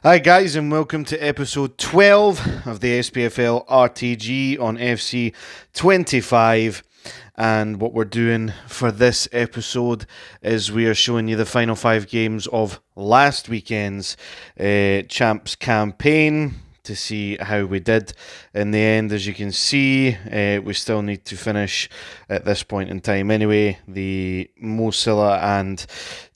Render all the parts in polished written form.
Hi guys, and welcome to episode 12 of the Spfl RTG on FC25. And what we're doing for this episode is we are showing you the final 5 games of last weekend's Champs campaign to see how we did. In the end, as you can see, we still need to finish at this point in time anyway the Mo Salah and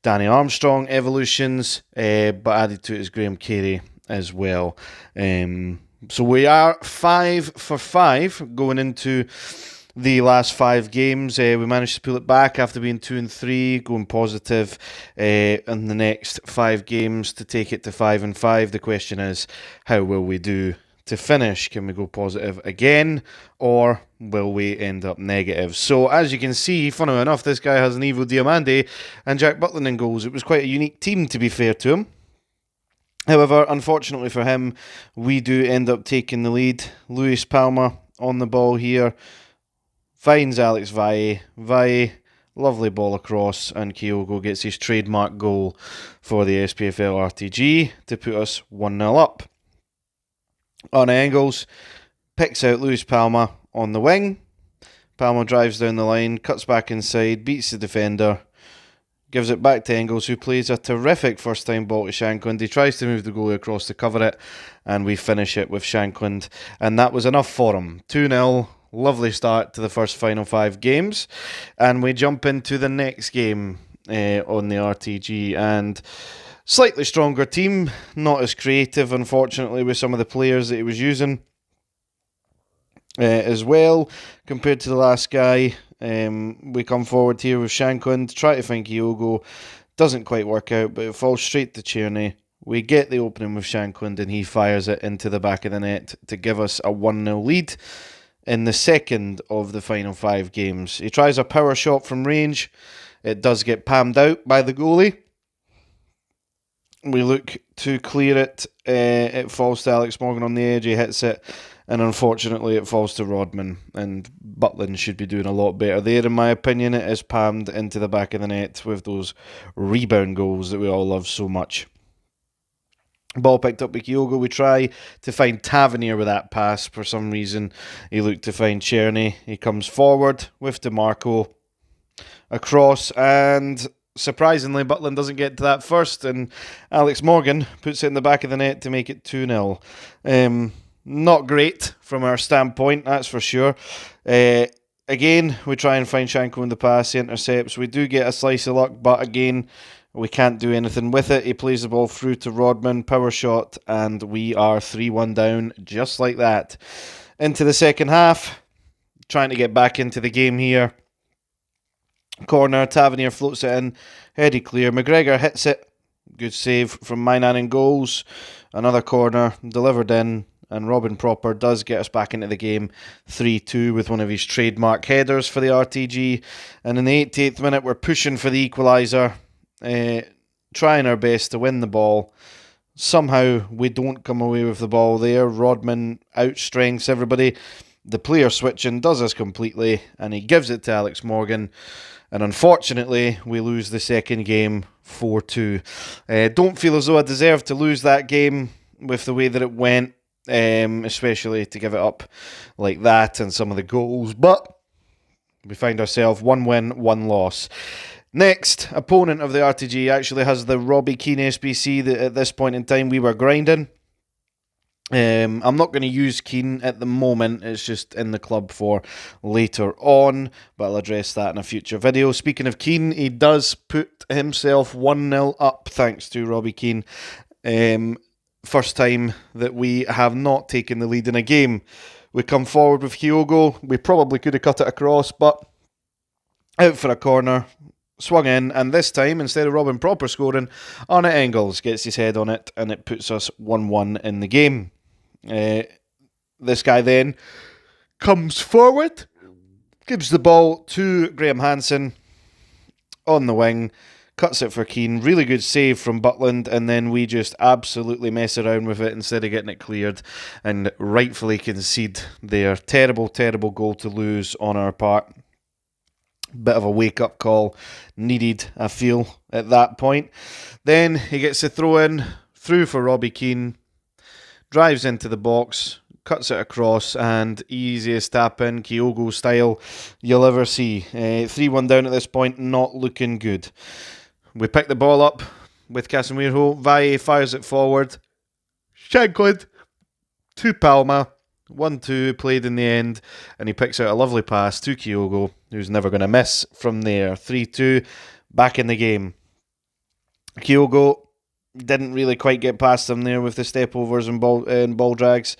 Danny Armstrong evolutions, but added to it is Graham Carey as well. So we are 5 for 5 going into the last 5 games. We managed to pull it back after being 2 and 3, going positive in the next 5 games to take it to 5 and 5. The question is, how will we do to finish? Can we go positive again, or will we end up negative? So as you can see, funnily enough, this guy has an Evo Diamande and Jack Butland in goals. It was quite a unique team, to be fair to him. However, unfortunately for him, we do end up taking the lead. Luis Palma on the ball here finds Alex Valle. Valle, lovely ball across, and Kyogo gets his trademark goal for the SPFL RTG to put us 1-0 up. On angles, picks out Luis Palma on the wing. Palma drives down the line, cuts back inside, beats the defender, gives it back to Engels, who plays a terrific first-time ball to Shankland. He tries to move the goalie across to cover it, and we finish it with Shankland. And that was enough for him. 2-0. Lovely start to the first final 5 games. And we jump into the next game on the RTG. And slightly stronger team. Not as creative, unfortunately, with some of the players that he was using as well, compared to the last guy. We come forward here with Shankland, try to find Kyogo, doesn't quite work out, but it falls straight to Tierney. We get the opening with Shankland, and he fires it into the back of the net to give us a 1-0 lead in the second of the final 5 games. He tries a power shot from range. It does get palmed out by the goalie. We look to clear it. It falls to Alex Morgan on the edge. He hits it. And unfortunately, it falls to Rodman. And Butland should be doing a lot better there, in my opinion. It is palmed into the back of the net with those rebound goals that we all love so much. Ball picked up by Kyogo. We try to find Tavernier with that pass. For some reason, he looked to find Cherny. He comes forward with DeMarco across, and surprisingly, Butland doesn't get to that first, and Alex Morgan puts it in the back of the net to make it 2-0. Not great from our standpoint, that's for sure. Again, we try and find Shanko in the pass. He intercepts. We do get a slice of luck, but again, we can't do anything with it. He plays the ball through to Rodman, power shot, and we are 3-1 down, just like that. Into the second half, trying to get back into the game here. Corner, Tavernier floats it in, heady clear. McGregor hits it. Good save from Mainan in goals. Another corner, delivered in, and Robin Proper does get us back into the game 3-2 with one of his trademark headers for the RTG. And in the 88th minute, we're pushing for the equaliser. Trying our best to win the ball. Somehow we don't come away with the ball there. Rodman outstrengths everybody. The player switching does us completely, and he gives it to Alex Morgan. And unfortunately, we lose the second game 4-2. Don't feel as though I deserved to lose that game with the way that it went, especially to give it up like that and some of the goals. But we find ourselves 1 win, 1 loss. Next, opponent of the RTG actually has the Robbie Keane SBC that at this point in time we were grinding. I'm not going to use Keane at the moment, it's just in the club for later on, but I'll address that in a future video. Speaking of Keane, he does put himself 1-0 up thanks to Robbie Keane. First time that we have not taken the lead in a game. We come forward with Kyogo. We probably could have cut it across, but out for a corner. Swung in, and this time, instead of Robin Proper scoring, Arnott Engels gets his head on it, and it puts us 1-1 in the game. This guy then comes forward, gives the ball to Graham Hansen on the wing, cuts it for Keane. Really good save from Butland, and then we just absolutely mess around with it instead of getting it cleared and rightfully concede their terrible, terrible goal to lose on our part. Bit of a wake-up call needed, I feel, at that point. Then he gets a throw in through for Robbie Keane, drives into the box, cuts it across, and easiest tap in, Kyogo style, you'll ever see. 3-1 down at this point, not looking good. We pick the ball up with Casemiro. Valle fires it forward. Shankland to Palma. 1-2 played in the end, and he picks out a lovely pass to Kyogo, who's never going to miss from there. 3-2, back in the game. Kyogo didn't really quite get past him there with the step overs and ball drags.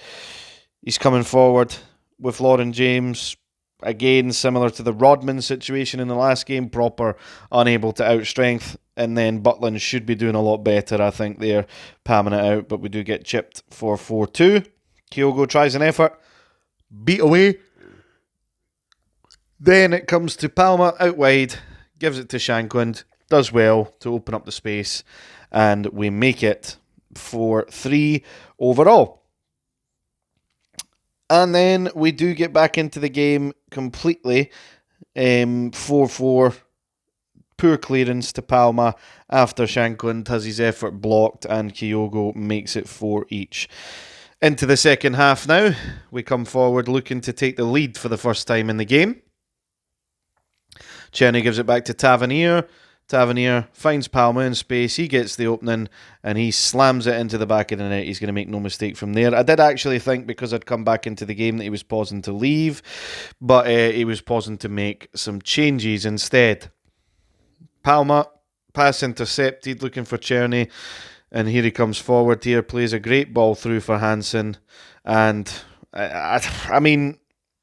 He's coming forward with Lauren James. Again, similar to the Rodman situation in the last game, proper, unable to outstrength. And then Butland should be doing a lot better, I think, there, palming it out. But we do get chipped for 4-2. Kyogo tries an effort. Beat away. Then it comes to Palma out wide. Gives it to Shankland. Does well to open up the space. And we make it 4-3 overall. And then we do get back into the game completely. 4-4. Poor clearance to Palma after Shankland has his effort blocked, and Kyogo makes it 4 each. Into the second half now. We come forward looking to take the lead for the first time in the game. Czerny gives it back to Tavernier. Tavernier finds Palma in space. He gets the opening and he slams it into the back of the net. He's going to make no mistake from there. I did actually think, because I'd come back into the game, that he was pausing to leave, but he was pausing to make some changes instead. Palma, pass intercepted, looking for Czerny, and here he comes forward here, plays a great ball through for Hansen, and I mean,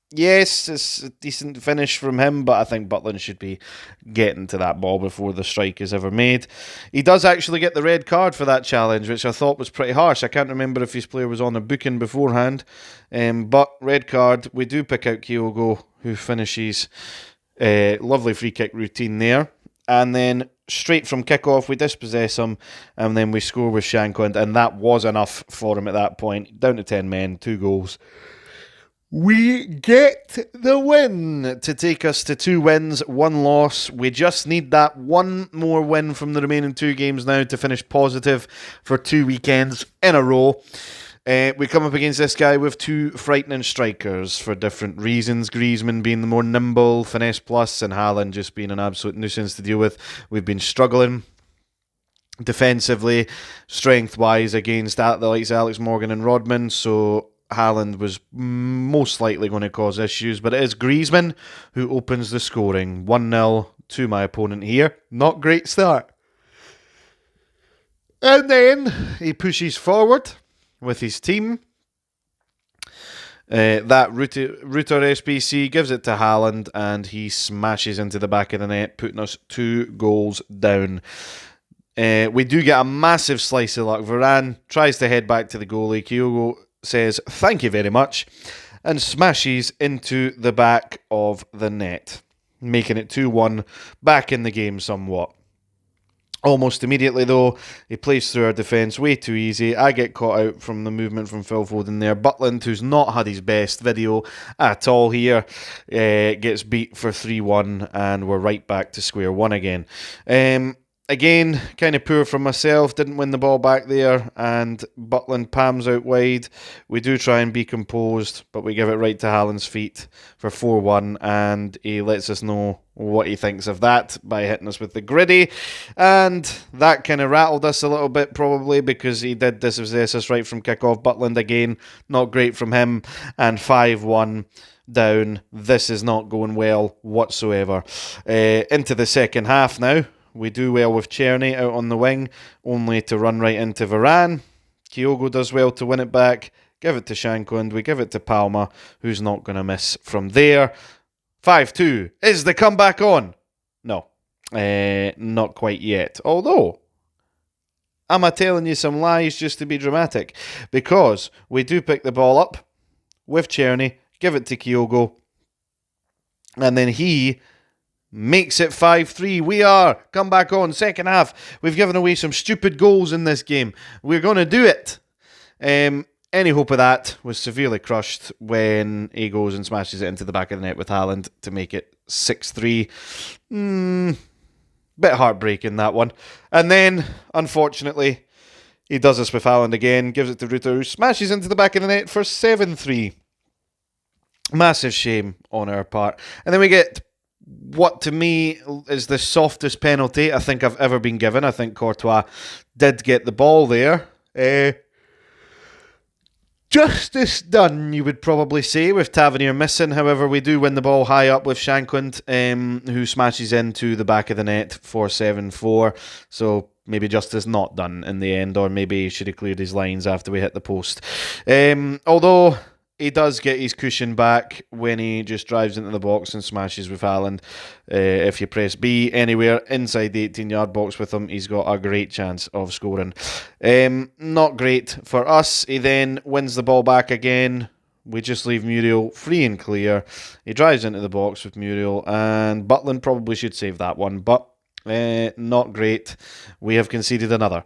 yes, it's a decent finish from him, but I think Butland should be getting to that ball before the strike is ever made. He does actually get the red card for that challenge, which I thought was pretty harsh. I can't remember if his player was on a booking beforehand, but red card. We do pick out Kyogo, who finishes lovely free kick routine there. And then straight from kickoff, we dispossess him, and then we score with Shankland, and that was enough for him at that point. Down to 10 men, 2 goals. We get the win to take us to 2 wins, 1 loss. We just need that one more win from the remaining 2 games now to finish positive for 2 weekends in a row. We come up against this guy with 2 frightening strikers for different reasons. Griezmann being the more nimble, finesse plus, and Haaland just being an absolute nuisance to deal with. We've been struggling defensively, strength-wise, against the likes of Alex Morgan and Rodman, so Haaland was most likely going to cause issues, but it is Griezmann who opens the scoring. 1-0 to my opponent here. Not great start. And then he pushes forward with his team. That Ruter SBC gives it to Haaland, and he smashes into the back of the net, putting us 2 goals down. We do get a massive slice of luck. Varane tries to head back to the goalie. Kyogo says, "Thank you very much," and smashes into the back of the net, making it 2-1, back in the game somewhat. Almost immediately, though, he plays through our defence way too easy. I get caught out from the movement from Phil Foden there. Butland, who's not had his best video at all here, gets beat for 3-1, and we're right back to square one again. Again, kind of poor from myself. Didn't win the ball back there, and Butland palms out wide. We do try and be composed, but we give it right to Haaland's feet for 4-1, and he lets us know what he thinks of that by hitting us with the griddy, and that kind of rattled us a little bit, probably because he did dispossess us right from kickoff. Butland again, not great from him, and 5-1 down. This is not going well whatsoever. Into the second half now. We do well with Czerny out on the wing, only to run right into Varane. Kyogo does well to win it back. Give it to Shankland. We give it to Palma, who's not going to miss from there. 5-2. Is the comeback on? No. Not quite yet. Although, am I telling you some lies just to be dramatic? Because we do pick the ball up with Czerny, give it to Kyogo, and then he makes it 5-3. We are come back on second half. We've given away some stupid goals in this game. We're going to do it. Any hope of that was severely crushed when he goes and smashes it into the back of the net with Haaland to make it 6-3. Bit heartbreaking, that one. And then, unfortunately, He does a Spfl again, gives it to Rutter, who smashes into the back of the net for 7-3. Massive shame on our part. And then we get what to me is the softest penalty I think I've ever been given. I think Courtois did get the ball there. Justice done, you would probably say, with Tavernier missing. However, we do win the ball high up with Shankland, who smashes into the back of the net for 7-4. So maybe justice not done in the end, or maybe he should have cleared his lines after we hit the post. Although he does get his cushion back when he just drives into the box and smashes with Haaland. If you press B anywhere inside the 18-yard box with him, he's got a great chance of scoring. Not great for us. He then wins the ball back again. We just leave Muriel free and clear. He drives into the box with Muriel, and Butland probably should save that one, but not great. We have conceded another.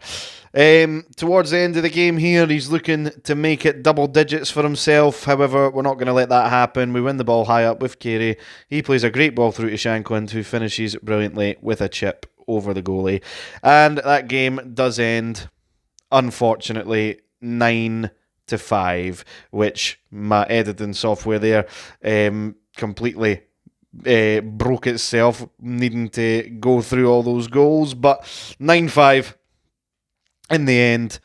Towards the end of the game here, he's looking to make it double digits for himself. However, we're not going to let that happen. We win the ball high up with Carey. He plays a great ball through to Shankland, who finishes brilliantly with a chip over the goalie. And that game does end, unfortunately, 9-5, which my editing software there completely broke itself needing to go through all those goals. But 9-5 in the end,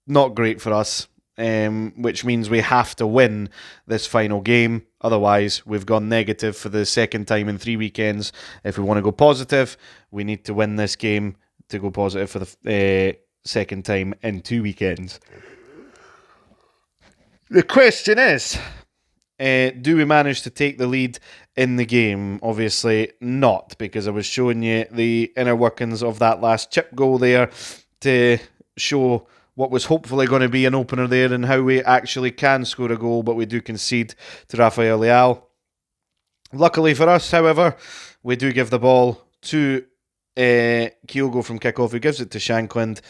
not great for us, which means we have to win this final game. Otherwise, we've gone negative for the second time in 3 weekends. If we want to go positive, we need to win this game to go positive for the second time in 2 weekends. The question is, do we manage to take the lead in the game? Obviously not, because I was showing you the inner workings of that last chip goal there to show what was hopefully going to be an opener there and how we actually can score a goal, but we do concede to Rafael Leao. Luckily for us, however, we do give the ball to Kyogo from kickoff, who gives it to Shankland,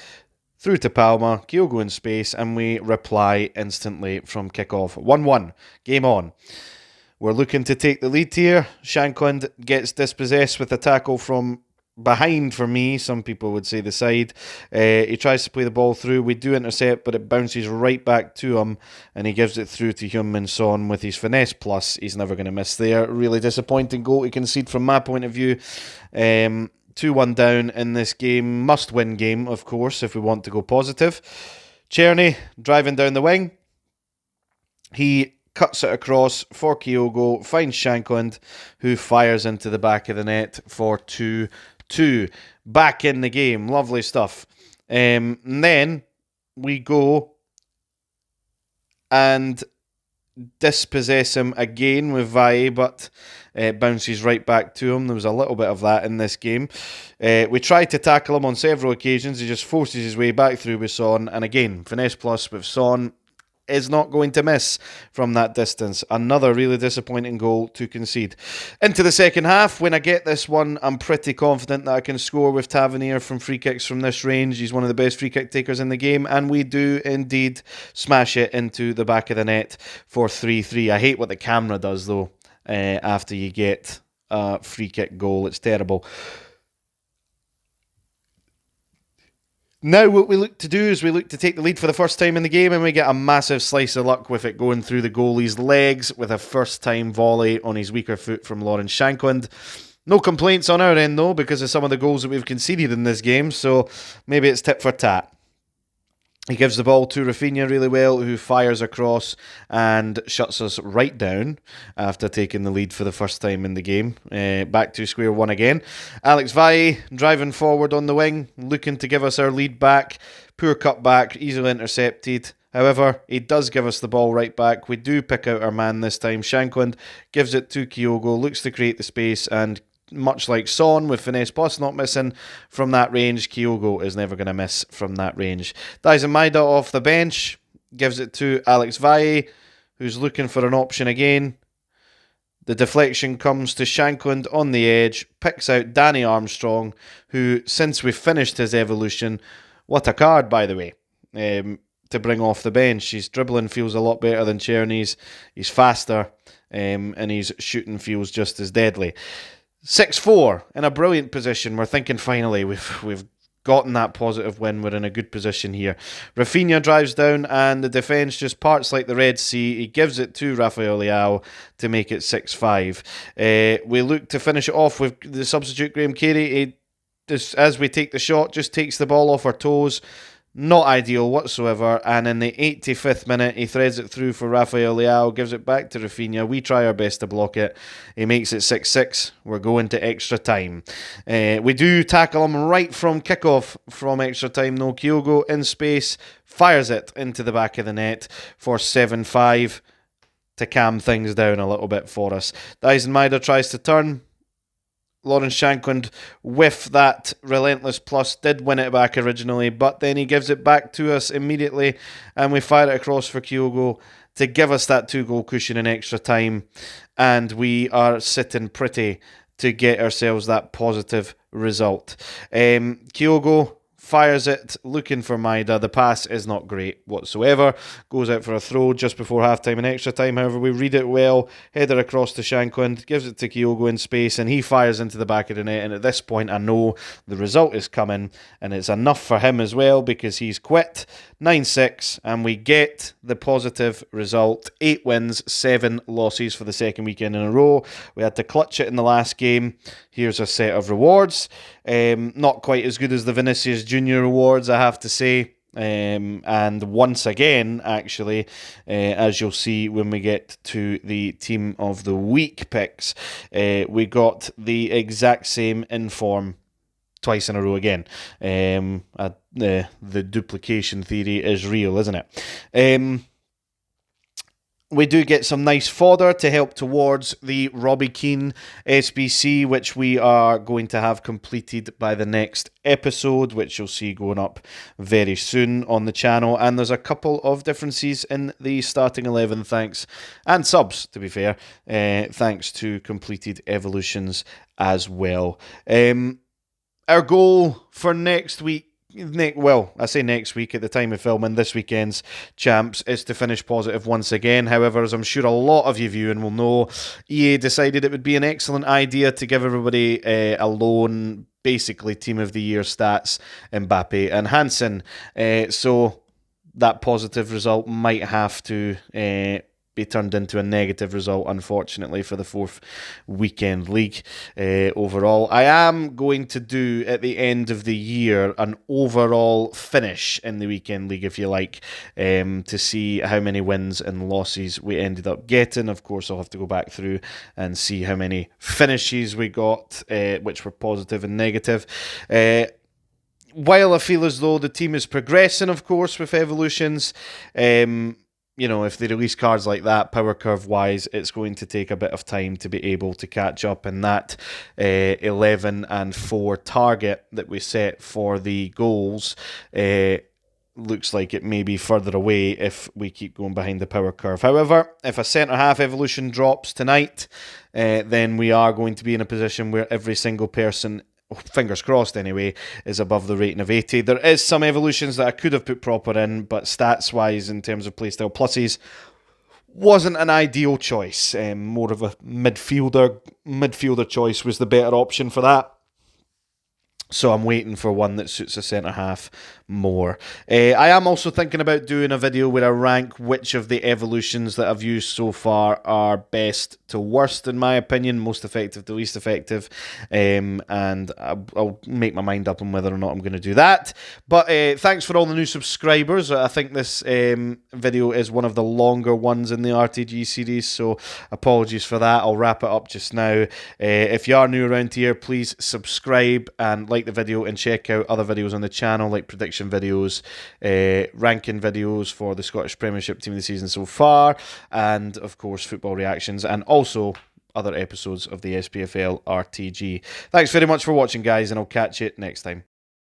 through to Palma, Kyogo in space, and we reply instantly from kickoff. 1-1, game on. We're looking to take the lead here. Shankland gets dispossessed with a tackle from behind for me. Some people would say the side. He tries to play the ball through. We do intercept, but it bounces right back to him, and he gives it through to Heung-min Son with his finesse plus. He's never going to miss there. Really disappointing goal to concede from my point of view. 2-1 down in this game. Must-win game, of course, if we want to go positive. Czerny driving down the wing. He cuts it across for Kyogo, finds Shankland, who fires into the back of the net for 2-2. Back in the game. Lovely stuff. And then we go and dispossess him again with Valle, but it bounces right back to him. There was a little bit of that in this game. We tried to tackle him on several occasions. He just forces his way back through with Son, and again, finesse plus with Son is not going to miss from that distance. Another really disappointing goal to concede. Into the second half, when I get this one, I'm pretty confident that I can score with Tavernier from free kicks from this range. He's one of the best free kick takers in the game, and we do indeed smash it into the back of the net for 3-3. I hate what the camera does, though, after you get a free kick goal. It's terrible. Now what we look to do is we look to take the lead for the first time in the game, and we get a massive slice of luck with it going through the goalie's legs with a first-time volley on his weaker foot from Lawrence Shankland. No complaints on our end, though, because of some of the goals that we've conceded in this game, so maybe it's tit for tat. He gives the ball to Rafinha really well, who fires across and shuts us right down after taking the lead for the first time in the game. Back to square one again. Alex Valle driving forward on the wing, looking to give us our lead back. Poor cut back, easily intercepted. However, he does give us the ball right back. We do pick out our man this time. Shankland gives it to Kyogo, looks to create the space, and much like Son with finesse plus not missing from that range, Kyogo is never going to miss from that range. Dyson Maida off the bench, gives it to Alex Valle, who's looking for an option again. The deflection comes to Shankland on the edge, picks out Danny Armstrong, who, since we've finished his evolution, what a card, by the way, to bring off the bench. His dribbling feels a lot better than Czerny's. He's faster, and his shooting feels just as deadly. 6-4 in a brilliant position. We're thinking finally we've gotten that positive win. We're in a good position here. Rafinha drives down and the defence just parts like the Red Sea. He gives it to Rafael Leao to make it 6-5. We look to finish it off with the substitute Graham Carey. He just, as we take the shot, just takes the ball off our toes. Not ideal whatsoever. And in the 85th minute, he threads it through for Rafael Leao, gives it back to Rafinha. We try our best to block it. He makes it 6-6. We're going to extra time. We do tackle him right from kickoff from extra time. No, Kyogo in space fires it into the back of the net for 7-5 to calm things down a little bit for us. Dyson Maeda tries to turn. Lawrence Shankland, with that relentless plus, did win it back originally, but then he gives it back to us immediately, and we fire it across for Kyogo to give us that 2-goal cushion in extra time, and we are sitting pretty to get ourselves that positive result. Kyogo fires it, looking for Maeda. The pass is not great whatsoever. Goes out for a throw just before half-time and extra time. However, we read it well. Header across to Shankland, gives it to Kyogo in space, and he fires into the back of the net. And at this point, I know the result is coming, and it's enough for him as well because he's quit. 9-6, and we get the positive result. 8 wins, 7 losses for the second weekend in a row. We had to clutch it in the last game. Here's a set of rewards. Not quite as good as the Vinicius Junior rewards, I have to say. And once again, actually, as you'll see when we get to the Team of the Week picks, we got the exact same inform twice in a row again. The duplication theory is real, isn't it? We do get some nice fodder to help towards the Robbie Keane SBC, which we are going to have completed by the next episode, which you'll see going up very soon on the channel. And there's a couple of differences in the starting 11, thanks, and subs, to be fair, thanks to completed evolutions as well. Our goal for next week, well, I say next week at the time of filming, this weekend's champs, is to finish positive once again. However, as I'm sure a lot of you viewing will know, EA decided it would be an excellent idea to give everybody a loan, basically Team of the Year stats, Mbappe and Hansen. So that positive result might have to be turned into a negative result, unfortunately, for the 4th weekend league overall. I am going to do, at the end of the year, an overall finish in the weekend league, if you like, to see how many wins and losses we ended up getting. Of course, I'll have to go back through and see how many finishes we got, which were positive and negative. While I feel as though the team is progressing, of course, with evolutions, you know, if they release cards like that, power curve wise, it's going to take a bit of time to be able to catch up. And that 11 and 4 target that we set for the goals looks like it may be further away if we keep going behind the power curve. However, if a centre-half evolution drops tonight, then we are going to be in a position where every single person, fingers crossed anyway, is above the rating of 80. There is some evolutions that I could have put proper in, but stats-wise, in terms of playstyle pluses, wasn't an ideal choice. More of a midfielder choice was the better option for that. So I'm waiting for one that suits a centre-half more. I am also thinking about doing a video where I rank which of the evolutions that I've used so far are best to worst, in my opinion, most effective to least effective. And I'll make my mind up on whether or not I'm going to do that. But thanks for all the new subscribers. I think this video is one of the longer ones in the RTG series, so apologies for that. I'll wrap it up just now. If you are new around here, please subscribe and like the video and check out other videos on the channel, like prediction videos, ranking videos for the Scottish Premiership Team of the Season so far, and of course football reactions, and also other episodes of the SPFL RTG. Thanks very much for watching, guys, and I'll catch you next time.